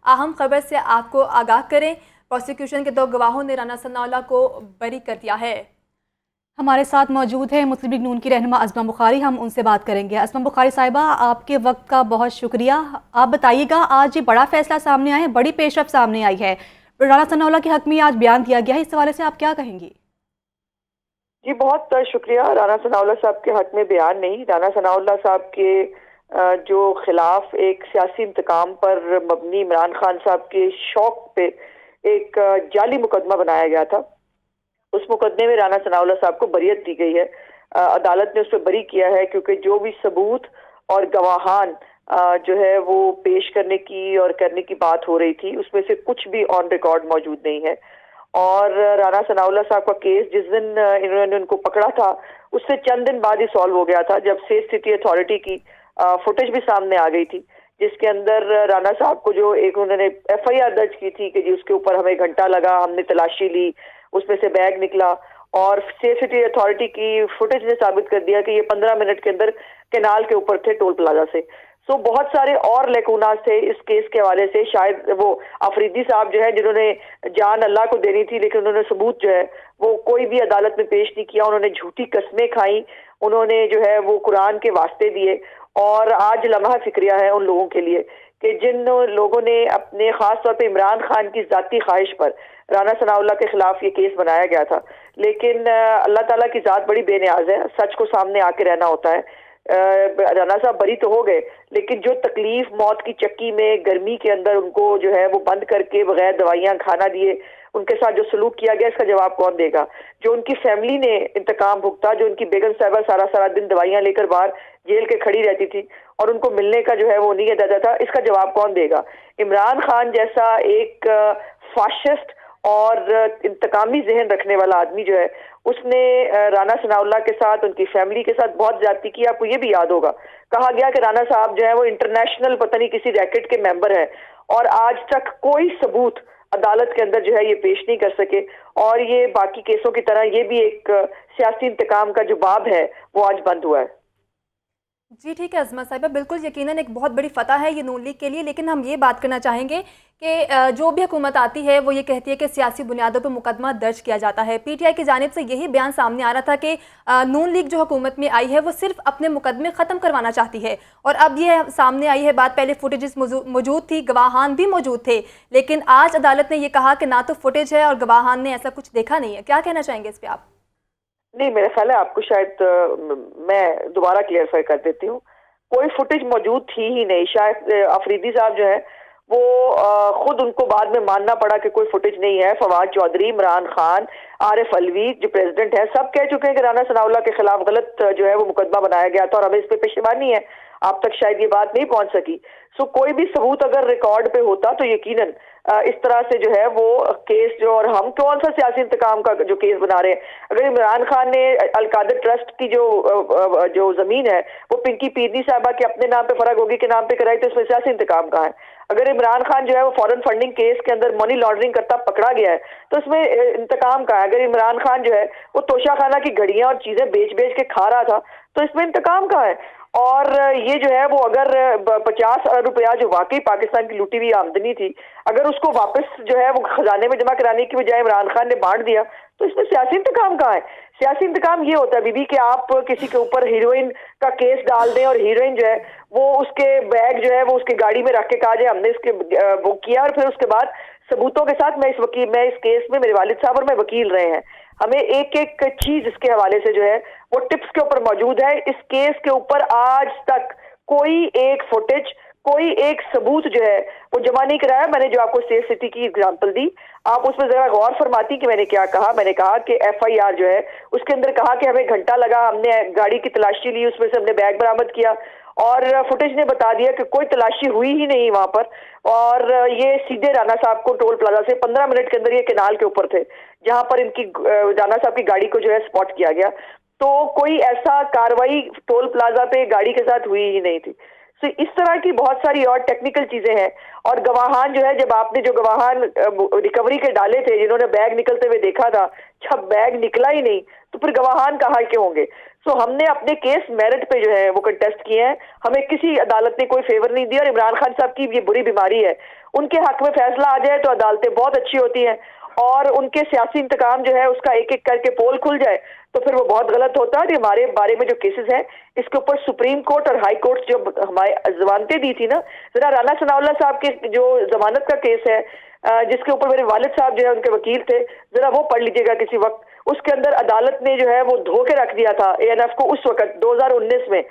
अहम खबर से आपको आगाह करें। प्रोसिक्यूशन के 2 गवाहों ने राना सनाउल्लाह को बरी कर दिया है। हमारे साथ मौजूद है मुस्लिम लीग नून की रहनुमा अज़मा बुखारी, हम उनसे बात करेंगे। अज़मा बुखारी साहिबा, आपके वक्त का बहुत शुक्रिया। आप बताइएगा, आज ये बड़ा फैसला सामने आया है, बड़ी पेशरफ सामने आई है, राना सनाउल्लाह के हक में आज बयान दिया गया है, इस हवाले से आप क्या कहेंगी? जी बहुत शुक्रिया। राना सनाउल्लाह साहब के हक में बयान नहीं, राना सनाउल्लाह साहब के जो खिलाफ एक सियासी इंतकाम पर मबनी इमरान खान साहब के शौक पे एक जाली मुकदमा बनाया गया था, उस मुकदमे में राना सनाउल्लाह साहब को बरियत दी गई है। अदालत ने उस पर बरी किया है क्योंकि जो भी सबूत और गवाहान जो है वो पेश करने की और करने की बात हो रही थी, उसमें से कुछ भी ऑन रिकॉर्ड मौजूद नहीं है। और राना सनाउल्लाह साहब का केस जिस दिन इन्होंने उनको पकड़ा था, उससे चंद दिन बाद ही सॉल्व हो गया था, जब सेफ सिटी अथॉरिटी की फुटेज भी सामने आ गई थी, जिसके अंदर राना साहब को जो एक उन्होंने FIR दर्ज की थी कि जी उसके ऊपर हमें घंटा लगा, हमने तलाशी ली, उसमें से बैग निकला, और सेफ सिटी अथॉरिटी की फुटेज ने साबित कर दिया कि ये 15 मिनट के अंदर कैनाल के ऊपर थे, टोल प्लाजा से। सो बहुत सारे और लेकुनास थे इस केस के हवाले से। शायद वो अफरीदी साहब जो है जिन्होंने जान अल्लाह को देनी थी, लेकिन उन्होंने सबूत जो है वो कोई भी अदालत में पेश नहीं किया, उन्होंने झूठी कस्में खाई, उन्होंने जो है वो कुरान के वास्ते दिए। और आज लम्हा फिक्रिया है उन लोगों के लिए कि जिन लोगों ने अपने खास तौर पे इमरान खान की जाती ख्वाहिश पर राना सनाउल्लाह के खिलाफ ये केस बनाया गया था। लेकिन अल्लाह ताला की जात बड़ी बेनियाज है, सच को सामने आके रहना होता है। राना साहब बरी तो हो गए, लेकिन जो तकलीफ मौत की चक्की में गर्मी के अंदर उनको जो है वो बंद करके बगैर दवाइयां खाना दिए, उनके साथ जो सलूक किया गया, इसका जवाब कौन देगा? जो उनकी फैमिली ने इंतकाम भुगता, जो उनकी बेगम साहिबा सारा सारा दिन दवाइयां लेकर बाहर जेल के खड़ी रहती थी और उनको मिलने का जो है वो नहीं देता था, इसका जवाब कौन देगा? इमरान खान जैसा एक फाशिस्ट और इंतकामी जहन रखने वाला आदमी जो है, उसने राना सनाउल्लाह के साथ, उनकी फैमिली के साथ बहुत ज्यादती की। आपको ये भी याद होगा, कहा गया कि राना साहब जो है वो इंटरनेशनल पता नहीं किसी रैकेट के मेंबर हैं, और आज तक कोई सबूत अदालत के अंदर जो है ये पेश नहीं कर सके। और ये बाकी केसों की तरह ये भी एक सियासी इंतकाम का जो बाब है वो आज बंद हुआ है। जी ठीक है अज़मा साहिबा, बिल्कुल यकीनन एक बहुत बड़ी फतह है ये नून लीग के लिए। लेकिन हम ये बात करना चाहेंगे कि जो भी हुकूमत आती है वो ये कहती है कि सियासी बुनियादों पर मुकदमा दर्ज किया जाता है। PTI की जानिब से यही बयान सामने आ रहा था कि नून लीग जो हुकूमत में आई है वो सिर्फ अपने मुकदमे ख़त्म करवाना चाहती है। और अब ये सामने आई है बात, पहले फुटेजेस मौजूद थी, गवाहान भी मौजूद थे, लेकिन आज अदालत ने यह कहा कि ना तो फुटेज है और गवाहान ने ऐसा कुछ देखा नहीं है। क्या कहना चाहेंगे इस पर आप? नहीं, मेरा ख्याल है आपको शायद मैं दोबारा क्लियरफाई कर देती हूँ, कोई फुटेज मौजूद थी ही नहीं। शायद अफरीदी साहब जो है वो खुद उनको बाद में मानना पड़ा कि कोई फुटेज नहीं है। फवाद चौधरी, इमरान खान, आरिफ अलवी जो प्रेसिडेंट है, सब कह चुके हैं कि राना सनाउल्लाह के खिलाफ गलत जो है वो मुकदमा बनाया गया था और हमें इस पर पेशेवानी है। आप तक शायद ये बात नहीं पहुंच सकी। सो कोई भी सबूत अगर रिकॉर्ड पे होता तो यकीनन इस तरह से जो है वो केस जो, और हम कौन सा सियासी इंतकाम का जो केस बना रहे हैं। अगर इमरान खान ने अलकादर ट्रस्ट की जो जमीन है वो पिंकी पीरनी साहबा के अपने नाम पे, फराग होगी के नाम पे कराई, तो इसमें सियासी इंतकाम कहाँ है? अगर इमरान खान जो है वो फॉरेन फंडिंग केस के अंदर मनी लॉन्ड्रिंग करता पकड़ा गया है तो इसमें इंतकाम कहाँ है? अगर इमरान खान जो है वो तोशा खाना की घड़ियां और चीजें बेच बेच के खा रहा था तो इसमें इंतकाम कहाँ है? और ये जो है वो अगर 50 अरब रुपया जो वाकई पाकिस्तान की लूटी हुई आमदनी थी, अगर उसको वापस जो है वो खजाने में जमा कराने की बजाय इमरान खान ने बांट दिया, तो इसमें सियासी इंतकाम कहाँ है? सियासी इंतकाम ये होता है बीबी कि आप किसी के ऊपर हीरोइन का केस डाल दें और हीरोइन जो है वो उसके बैग जो है वो उसके गाड़ी में रख के कहा जाए हमने इसके वो किया, और फिर उसके बाद सबूतों के साथ मैं इस केस में मेरे वालिद साहब और मैं वकील रहे हैं, हमें एक एक चीज इसके हवाले से जो है वो टिप्स के ऊपर मौजूद है। इस केस के ऊपर आज तक कोई एक फुटेज, कोई एक सबूत जो है वो जमा नहीं कराया। मैंने जो आपको सेफ सिटी की एग्जांपल दी, आप उसमें जरा गौर फरमाती कि मैंने क्या कहा। मैंने कहा कि FIR जो है उसके अंदर कहा कि हमें घंटा लगा, हमने गाड़ी की तलाशी ली, उसमें से हमने बैग बरामद किया, और फुटेज ने बता दिया कि कोई तलाशी हुई ही नहीं वहां पर, और ये सीधे राना साहब को टोल प्लाजा से 15 मिनट के अंदर ये कैनाल के ऊपर थे जहां पर इनकी राना साहब की गाड़ी को जो है स्पॉट किया गया। तो कोई ऐसा कार्रवाई टोल प्लाजा पे गाड़ी के साथ हुई ही नहीं थी। तो इस तरह की बहुत सारी और टेक्निकल चीजें हैं। और गवाहान जो है, जब आपने जो गवाहान रिकवरी के डाले थे जिन्होंने बैग निकलते हुए देखा था, जब बैग निकला ही नहीं तो फिर गवाहान कहाँ के होंगे? सो हमने अपने केस मेरिट पे जो है वो कंटेस्ट किए हैं, हमें किसी अदालत ने कोई फेवर नहीं दिया। और इमरान खान साहब की ये बुरी बीमारी है, ان کے حق میں فیصلہ آ جائے تو عدالتیں بہت اچھی ہوتی ہیں، اور ان کے سیاسی انتقام جو ہے اس کا ایک ایک کر کے پول کھل جائے تو پھر وہ بہت غلط ہوتا ہے۔ ہمارے بارے میں جو کیسز ہیں اس کے اوپر سپریم کورٹ اور ہائی کورٹ جو ہمارے ضمانتیں دی تھی نا، ذرا رانا ثناء اللہ صاحب کے جو ضمانت کا کیس ہے جس کے اوپر میرے والد صاحب جو ہے ان کے وکیل تھے، ذرا وہ پڑھ لیجیے گا کسی وقت۔ اس کے اندر عدالت نے جو ہے وہ دھو کے رکھ دیا تھا اے این ایف کو، اس وقت 2019 میں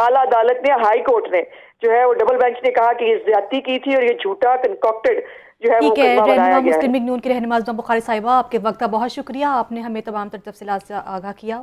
اعلیٰ عدالت نے، ہائی کورٹ نے جو ہے وہ ڈبل بینچ نے کہا کہ یہ زیادتی کی تھی اور یہ جھوٹا کنکاکٹڈ جو ہے وہ ٹھیک ہے، مقدمہ رہنما بنایا گیا مسلم ہے۔ لیگ نون کی رہنما ازما بخاری صاحبہ، آپ کے وقت کا بہت شکریہ، آپ نے ہمیں تمام تر تفصیلات سے آگاہ کیا۔